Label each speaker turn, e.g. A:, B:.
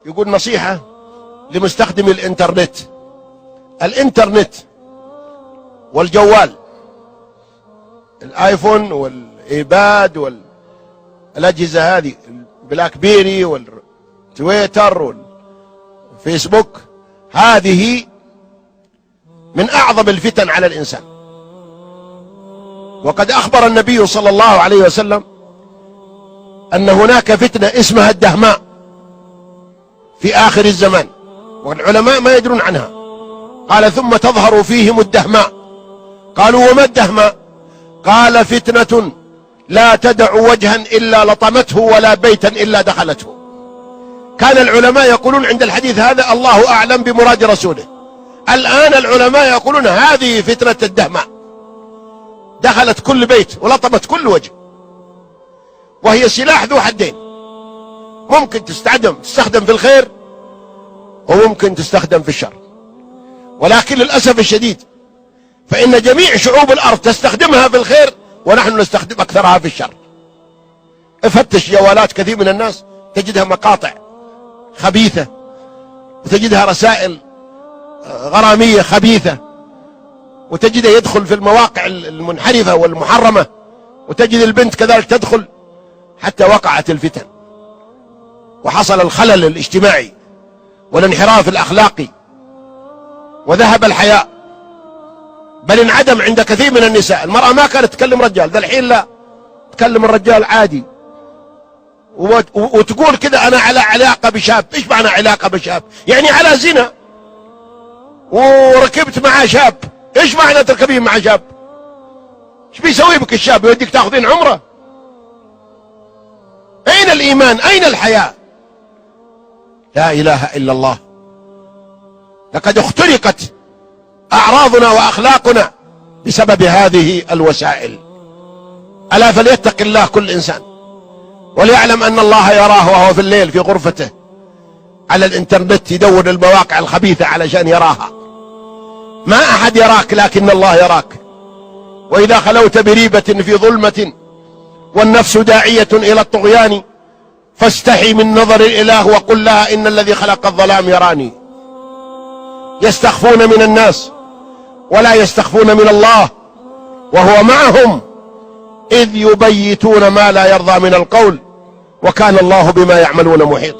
A: يقول نصيحة لمستخدم الانترنت والجوال، الايفون والايباد والأجهزة هذه، البلاك بيري والتويتر والفيسبوك، هذه من أعظم الفتن على الإنسان. وقد أخبر النبي صلى الله عليه وسلم أن هناك فتنة اسمها الدهماء في آخر الزمان، والعلماء ما يدرون عنها. قال: ثم تظهر فيهم الدهماء. قالوا: وما الدهماء؟ قال: فتنة لا تدع وجها إلا لطمته ولا بيتا إلا دخلته. كان العلماء يقولون عند الحديث هذا: الله أعلم بمراد رسوله. الآن العلماء يقولون هذه فتنة الدهماء، دخلت كل بيت ولطمت كل وجه، وهي سلاح ذو حدين، ممكن تستخدم في الخير وممكن تستخدم في الشر. ولكن للأسف الشديد فإن جميع شعوب الأرض تستخدمها في الخير، ونحن نستخدم أكثرها في الشر. افتش جوالات كثير من الناس تجدها مقاطع خبيثة، وتجدها رسائل غرامية خبيثة، وتجده يدخل في المواقع المنحرفة والمحرمة، وتجد البنت كذلك تدخل، حتى وقعت الفتن وحصل الخلل الاجتماعي والانحراف الأخلاقي، وذهب الحياء، بل انعدم عند كثير من النساء. المرأة ما كانت تكلم رجال، ذا الحين لا، تكلم الرجال عادي، وتقول كذا: أنا على علاقة بشاب. إيش معنى علاقة بشاب؟ يعني على زنا، وركبت مع شاب. إيش معنى تركبين مع شاب؟ إيش بيسوي بك الشاب؟ يوديك تاخذين عمره؟ أين الإيمان؟ أين الحياة؟ لا إله إلا الله. لقد اخترقت أعراضنا وأخلاقنا بسبب هذه الوسائل. ألا فليتق الله كل إنسان، وليعلم أن الله يراه وهو في الليل في غرفته على الإنترنت، يدور المواقع الخبيثة علشان يراها. ما أحد يراك لكن الله يراك. وإذا خلوت بريبة في ظلمة والنفس داعية إلى الطغيان، فاستحي من نظر الإله وقل لها: إن الذي خلق الظلام يراني. يستخفون من الناس ولا يستخفون من الله، وهو معهم إذ يبيتون ما لا يرضى من القول، وكان الله بما يعملون محيط.